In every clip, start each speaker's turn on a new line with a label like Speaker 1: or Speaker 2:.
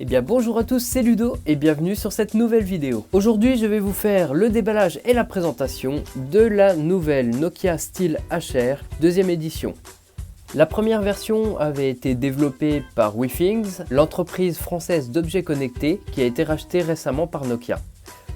Speaker 1: Eh bien bonjour à tous, c'est Ludo et bienvenue sur cette nouvelle vidéo. Aujourd'hui je vais vous faire le déballage et la présentation de la nouvelle Nokia Steel HR 2e édition. La première version avait été développée par WeThings, l'entreprise française d'objets connectés qui a été rachetée récemment par Nokia.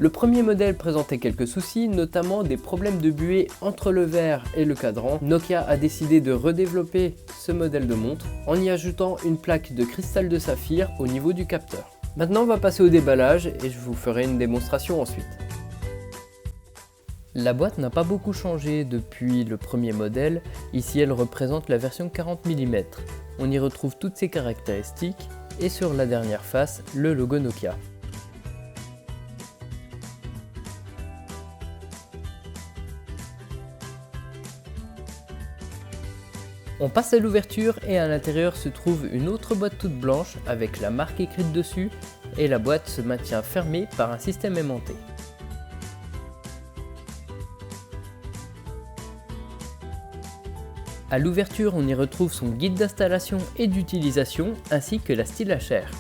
Speaker 1: Le premier modèle présentait quelques soucis, notamment des problèmes de buée entre le verre et le cadran. Nokia a décidé de redévelopper ce modèle de montre en y ajoutant une plaque de cristal de saphir au niveau du capteur. Maintenant on va passer au déballage et je vous ferai une démonstration ensuite. La boîte n'a pas beaucoup changé depuis le premier modèle, ici elle représente la version 40 mm. On y retrouve toutes ses caractéristiques et sur la dernière face, le logo Nokia. On passe à l'ouverture et à l'intérieur se trouve une autre boîte toute blanche avec la marque écrite dessus et la boîte se maintient fermée par un système aimanté. À l'ouverture, on y retrouve son guide d'installation et d'utilisation ainsi que la Steel HR.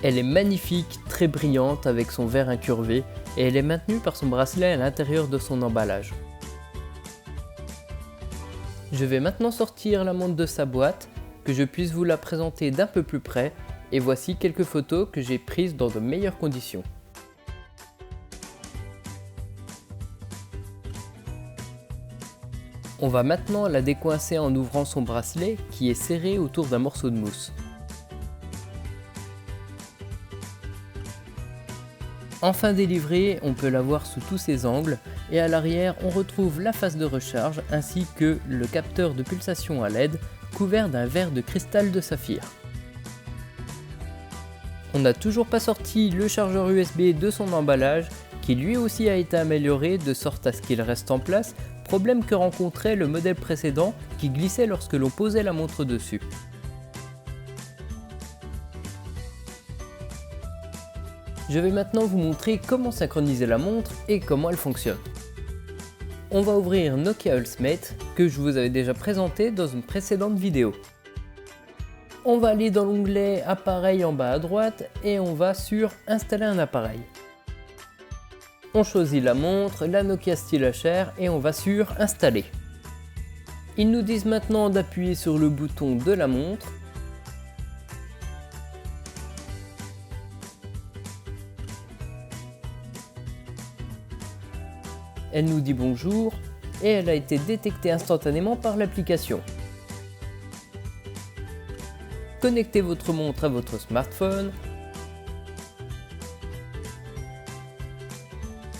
Speaker 1: Elle est magnifique, très brillante avec son verre incurvé et elle est maintenue par son bracelet à l'intérieur de son emballage. Je vais maintenant sortir la montre de sa boîte, que je puisse vous la présenter d'un peu plus près, et voici quelques photos que j'ai prises dans de meilleures conditions. On va maintenant la décoincer en ouvrant son bracelet qui est serré autour d'un morceau de mousse. Enfin délivrée, on peut la voir sous tous ses angles et à l'arrière on retrouve la face de recharge ainsi que le capteur de pulsation à LED couvert d'un verre de cristal de saphir. On n'a toujours pas sorti le chargeur USB de son emballage qui lui aussi a été amélioré de sorte à ce qu'il reste en place, problème que rencontrait le modèle précédent qui glissait lorsque l'on posait la montre dessus. Je vais maintenant vous montrer comment synchroniser la montre et comment elle fonctionne. On va ouvrir Nokia Ultimate que je vous avais déjà présenté dans une précédente vidéo. On va aller dans l'onglet appareil en bas à droite et on va sur installer un appareil. On choisit la montre, la Nokia Steel HR et on va sur installer. Ils nous disent maintenant d'appuyer sur le bouton de la montre. Elle nous dit bonjour et elle a été détectée instantanément par l'application. Connectez votre montre à votre smartphone.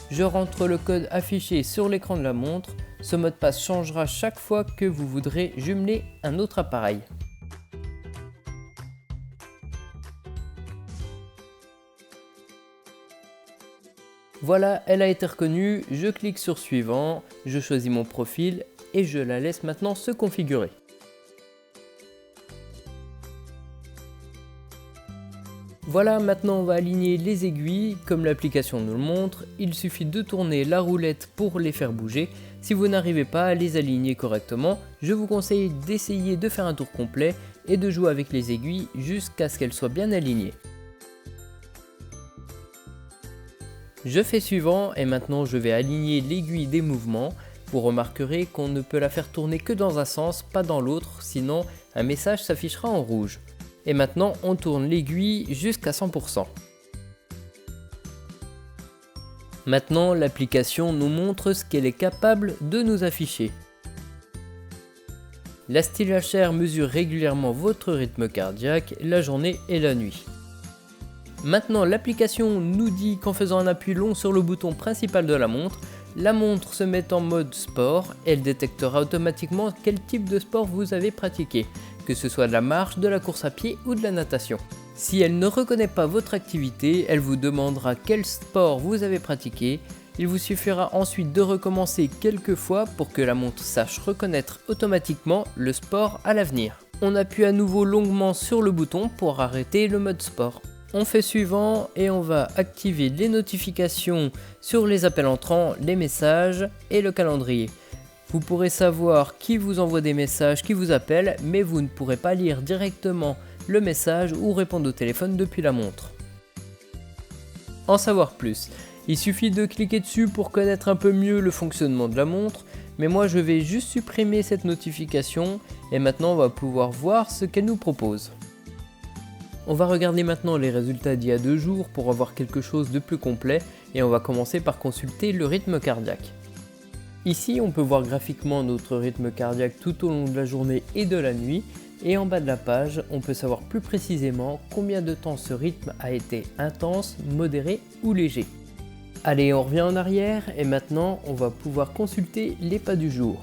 Speaker 1: Je rentre le code affiché sur l'écran de la montre. Ce mot de passe changera chaque fois que vous voudrez jumeler un autre appareil. Voilà, elle a été reconnue, je clique sur suivant, je choisis mon profil et je la laisse maintenant se configurer. Voilà, maintenant on va aligner les aiguilles comme l'application nous le montre, il suffit de tourner la roulette pour les faire bouger. Si vous n'arrivez pas à les aligner correctement, je vous conseille d'essayer de faire un tour complet et de jouer avec les aiguilles jusqu'à ce qu'elles soient bien alignées. Je fais suivant et maintenant je vais aligner l'aiguille des mouvements. Vous remarquerez qu'on ne peut la faire tourner que dans un sens, pas dans l'autre, sinon un message s'affichera en rouge. Et maintenant on tourne l'aiguille jusqu'à 100%. Maintenant l'application nous montre ce qu'elle est capable de nous afficher. La Steel HR mesure régulièrement votre rythme cardiaque, la journée et la nuit. Maintenant l'application nous dit qu'en faisant un appui long sur le bouton principal de la montre se met en mode sport et elle détectera automatiquement quel type de sport vous avez pratiqué, que ce soit de la marche, de la course à pied ou de la natation. Si elle ne reconnaît pas votre activité, elle vous demandera quel sport vous avez pratiqué. Il vous suffira ensuite de recommencer quelques fois pour que la montre sache reconnaître automatiquement le sport à l'avenir. On appuie à nouveau longuement sur le bouton pour arrêter le mode sport. On fait suivant et on va activer les notifications sur les appels entrants, les messages et le calendrier. Vous pourrez savoir qui vous envoie des messages, qui vous appelle, mais vous ne pourrez pas lire directement le message ou répondre au téléphone depuis la montre. En savoir plus, il suffit de cliquer dessus pour connaître un peu mieux le fonctionnement de la montre, mais moi je vais juste supprimer cette notification et maintenant on va pouvoir voir ce qu'elle nous propose. On va regarder maintenant les résultats d'il y a 2 jours pour avoir quelque chose de plus complet et on va commencer par consulter le rythme cardiaque. Ici on peut voir graphiquement notre rythme cardiaque tout au long de la journée et de la nuit et en bas de la page on peut savoir plus précisément combien de temps ce rythme a été intense, modéré ou léger. Allez, on revient en arrière et maintenant on va pouvoir consulter les pas du jour.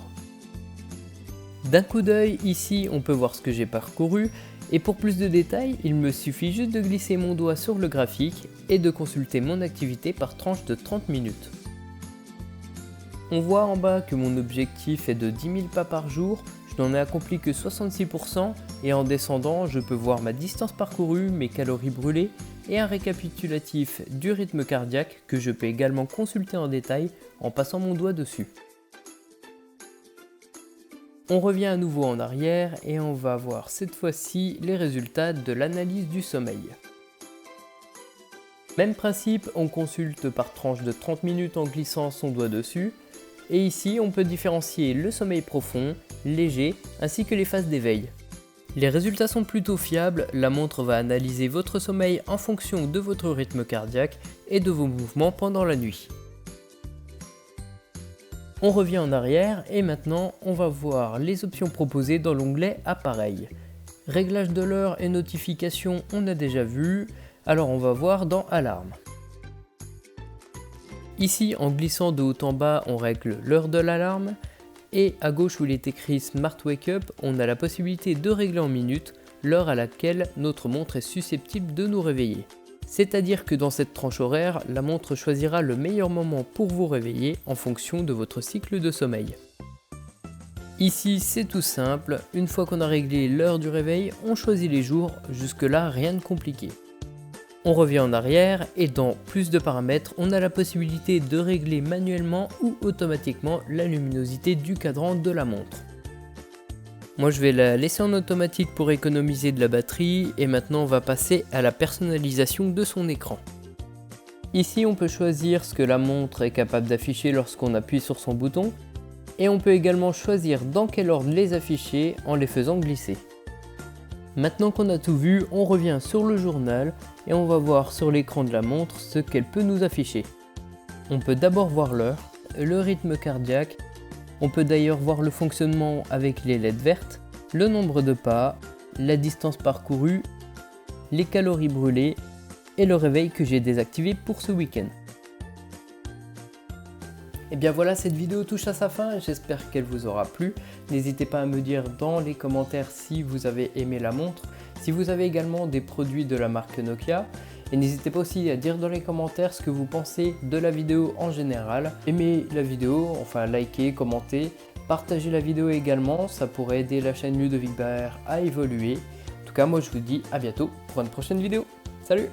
Speaker 1: D'un coup d'œil, ici on peut voir ce que j'ai parcouru et pour plus de détails, il me suffit juste de glisser mon doigt sur le graphique et de consulter mon activité par tranche de 30 minutes. On voit en bas que mon objectif est de 10 000 pas par jour, je n'en ai accompli que 66% et en descendant je peux voir ma distance parcourue, mes calories brûlées et un récapitulatif du rythme cardiaque que je peux également consulter en détail en passant mon doigt dessus. On revient à nouveau en arrière et on va voir cette fois-ci les résultats de l'analyse du sommeil. Même principe, on consulte par tranche de 30 minutes en glissant son doigt dessus. Et ici, on peut différencier le sommeil profond, léger, ainsi que les phases d'éveil. Les résultats sont plutôt fiables, la montre va analyser votre sommeil en fonction de votre rythme cardiaque et de vos mouvements pendant la nuit. On revient en arrière et maintenant on va voir les options proposées dans l'onglet Appareil. Réglage de l'heure et notification, on a déjà vu, alors on va voir dans Alarme. Ici, en glissant de haut en bas, on règle l'heure de l'alarme et à gauche où il est écrit Smart Wake Up, on a la possibilité de régler en minutes l'heure à laquelle notre montre est susceptible de nous réveiller. C'est-à-dire que dans cette tranche horaire, la montre choisira le meilleur moment pour vous réveiller en fonction de votre cycle de sommeil. Ici, c'est tout simple, une fois qu'on a réglé l'heure du réveil, on choisit les jours, jusque-là rien de compliqué. On revient en arrière et dans plus de paramètres, on a la possibilité de régler manuellement ou automatiquement la luminosité du cadran de la montre. Moi je vais la laisser en automatique pour économiser de la batterie et maintenant on va passer à la personnalisation de son écran. Ici on peut choisir ce que la montre est capable d'afficher lorsqu'on appuie sur son bouton et on peut également choisir dans quel ordre les afficher en les faisant glisser. Maintenant qu'on a tout vu, on revient sur le journal et on va voir sur l'écran de la montre ce qu'elle peut nous afficher. On peut d'abord voir l'heure, le rythme cardiaque, on peut d'ailleurs voir le fonctionnement avec les LED vertes, le nombre de pas, la distance parcourue, les calories brûlées et le réveil que j'ai désactivé pour ce week-end. Et bien voilà, cette vidéo touche à sa fin, j'espère qu'elle vous aura plu. N'hésitez pas à me dire dans les commentaires si vous avez aimé la montre, si vous avez également des produits de la marque Nokia. Et n'hésitez pas aussi à dire dans les commentaires ce que vous pensez de la vidéo en général. Aimez la vidéo, enfin likez, commentez, partagez la vidéo également, ça pourrait aider la chaîne Ludovic Baer à évoluer. En tout cas, moi je vous dis à bientôt pour une prochaine vidéo. Salut!